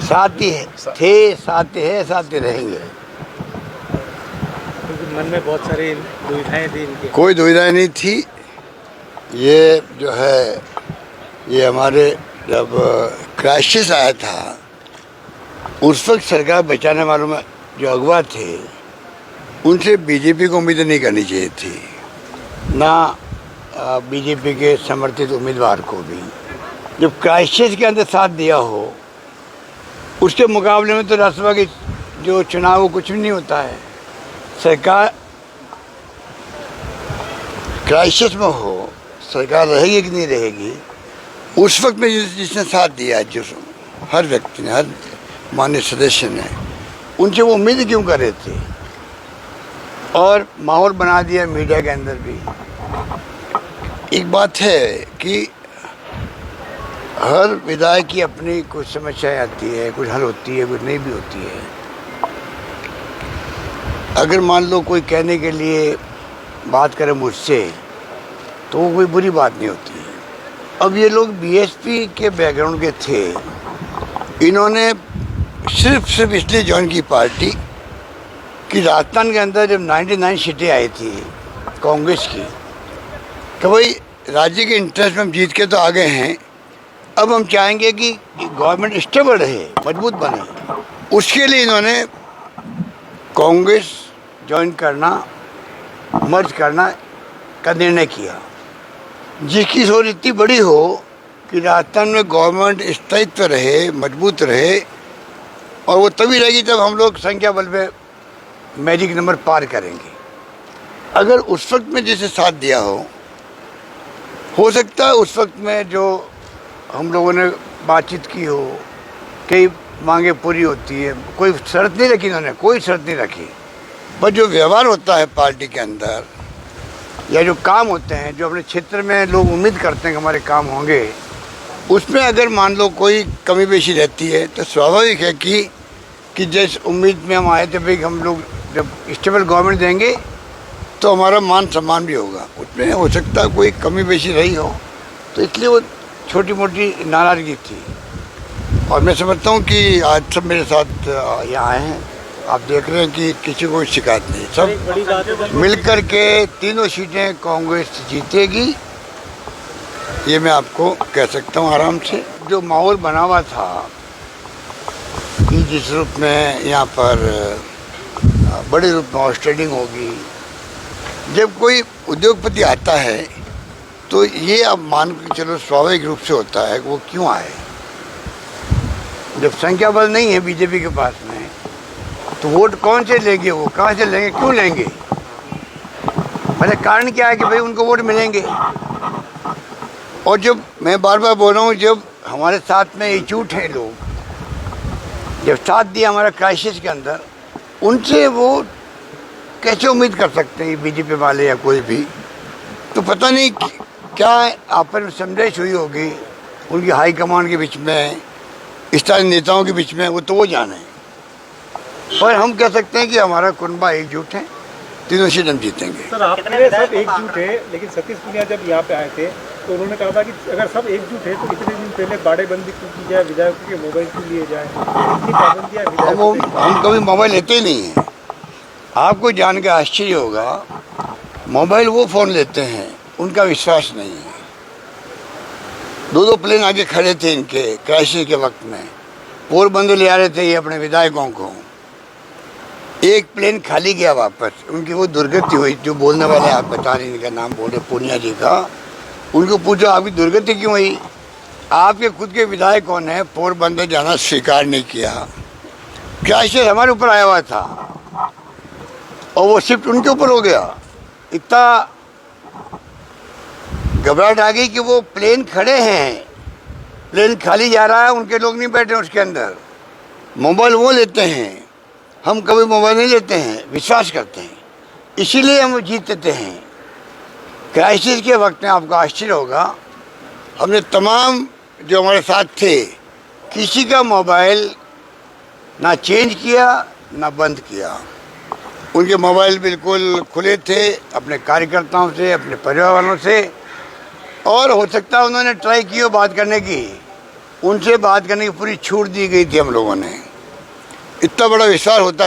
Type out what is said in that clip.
साथ ही थे, साथ है, साथ ही रहेंगे। मन में बहुत सारी दुविधाएं थी इनकी। कोई दुविधा नहीं थी। ये जो है, ये हमारे जब क्राइसिस आया था उस वक्त सरकार बचाने वालों में जो अगवा थे उनसे बीजेपी को उम्मीद नहीं करनी चाहिए थी, ना बीजेपी के समर्थित उम्मीदवार को भी। जब क्राइसिस के अंदर साथ दिया हो, उसके मुकाबले में तो राज्यसभा के जो चुनाव वो कुछ भी नहीं होता है। सरकार क्राइसिस में हो, सरकार रहेगी कि नहीं रहेगी, उस वक्त में जिसने साथ दिया, जो हर व्यक्ति ने, हर माननीय सदस्य ने, उनसे वो उम्मीद क्यों कर रहे थे। और माहौल बना दिया मीडिया के अंदर भी। एक बात है कि हर विधायक की अपनी कुछ समस्याएं आती है, कुछ हल होती है, कुछ नहीं भी होती है। अगर मान लो कोई कहने के लिए बात करे मुझसे, तो वो कोई बुरी बात नहीं होती है। अब ये लोग बीएसपी के बैकग्राउंड के थे, इन्होंने सिर्फ इसलिए ज्वाइन की पार्टी कि राजस्थान के अंदर जब 99 सीटें आई थी कांग्रेस की, तो भाई राज्य के इंटरेस्ट में हम जीत के तो आ गए हैं, अब हम चाहेंगे कि गवर्नमेंट स्टेबल रहे, मजबूत बने। उसके लिए इन्होंने कांग्रेस ज्वाइन करना, मर्ज करना का निर्णय किया, जिसकी सोच इतनी बड़ी हो कि राजस्थान में गवर्नमेंट स्थायित्व रहे, मजबूत रहे। और वो तभी रहेगी जब हम लोग संख्या बल में मैजिक नंबर पार करेंगे। अगर उस वक्त में जिसे साथ दिया हो सकता है उस वक्त में जो हम लोगों ने बातचीत की हो, कई मांगे पूरी होती है, कोई शर्त नहीं रखी इन्होंने, कोई शर्त नहीं रखी। पर जो व्यवहार होता है पार्टी के अंदर, या जो काम होते हैं, जो अपने क्षेत्र में लोग उम्मीद करते हैं कि हमारे काम होंगे, उसमें अगर मान लो कोई कमी पेशी रहती है, तो स्वाभाविक है कि जिस उम्मीद में हम आए थे भाई हम लोग जब स्टेबल गवर्नमेंट देंगे तो हमारा मान सम्मान भी होगा, उसमें हो सकता है कोई कमी पेशी रही हो, तो इसलिए वो छोटी मोटी नाराज़गी थी। और मैं समझता हूँ कि आज सब मेरे साथ यहाँ आए हैं, आप देख रहे हैं कि किसी को शिकायत नहीं, सब मिलकर के तीनों सीटें कांग्रेस जीतेगी, ये मैं आपको कह सकता हूँ आराम से। जो माहौल बना हुआ था कि जिस रूप में यहाँ पर बड़े रूप में हॉर्स ट्रेडिंग होगी, जब कोई उद्योगपति आता है तो ये अब मान के चलो स्वाभाविक रूप से होता है कि वो क्यों आए। जब संख्या बल नहीं है बीजेपी के पास में, तो वोट कौन से लेंगे, वो कहाँ से लेंगे, क्यों लेंगे। पहले कारण क्या है कि भाई उनको वोट मिलेंगे। और जब मैं बार बार बोल रहा हूँ, जब हमारे साथ में एकजुट हैं लोग, जब साथ दिया हमारा क्राइसिस के अंदर, उनसे वो कैसे उम्मीद कर सकते हैं बीजेपी वाले या कोई भी। तो पता नहीं क्या आपस में समझाइश हुई होगी उनकी हाईकमान के बीच में, स्थानीय नेताओं के बीच में, वो तो वो जाने। पर हम कह सकते हैं कि हमारा कुनबा एकजुट है, तीनों सीट हम जीतेंगे। सर आपके सब एकजुट है, लेकिन सतीश पूनिया जब यहाँ पे आए थे तो उन्होंने कहा था कि अगर सब एकजुट है तो इतने दिन पहले बाड़ेबंदी क्यों की जाए, विधायकों के मोबाइल क्यों लिए जाए, इतनी पाबंदियाँ विधायकों पे। हम कभी मोबाइल लेते ही नहीं हैं। आपको जान के आश्चर्य होगा, मोबाइल वो फ़ोन लेते हैं उनका विश्वास नहीं है। दो प्लेन आगे खड़े थे इनके क्राइसिस के वक्त में, पोरबंदर ले आ रहे थे ये अपने विधायकों को, एक प्लेन खाली गया वापस। उनकी वो दुर्गति हुई, जो बोलने वाले आप बता रहे, इनका नाम बोल रहे पूनिया जी का, उनको पूछो आपकी दुर्गति क्यों हुई। आपके खुद के विधायक कौन है, पोरबंदर जाना स्वीकार नहीं किया। क्राइसिस हमारे ऊपर आया हुआ था और वो शिफ्ट उनके ऊपर हो गया। इतना घबराहट आ गई कि वो प्लेन खड़े हैं, प्लेन खाली जा रहा है, उनके लोग नहीं बैठे उसके अंदर। मोबाइल वो लेते हैं, हम कभी मोबाइल नहीं लेते हैं, विश्वास करते हैं, इसीलिए हम जीतते हैं। क्राइसिस के वक्त में आपको आश्चर्य होगा, हमने तमाम जो हमारे साथ थे किसी का मोबाइल ना चेंज किया ना बंद किया। उनके मोबाइल बिल्कुल खुले थे अपने कार्यकर्ताओं से, अपने परिवार वालों से। और हो सकता है उन्होंने ट्राई की हो बात करने की, उनसे बात करने की पूरी छूट दी गई थी हम लोगों ने। इतना बड़ा विश्वास होता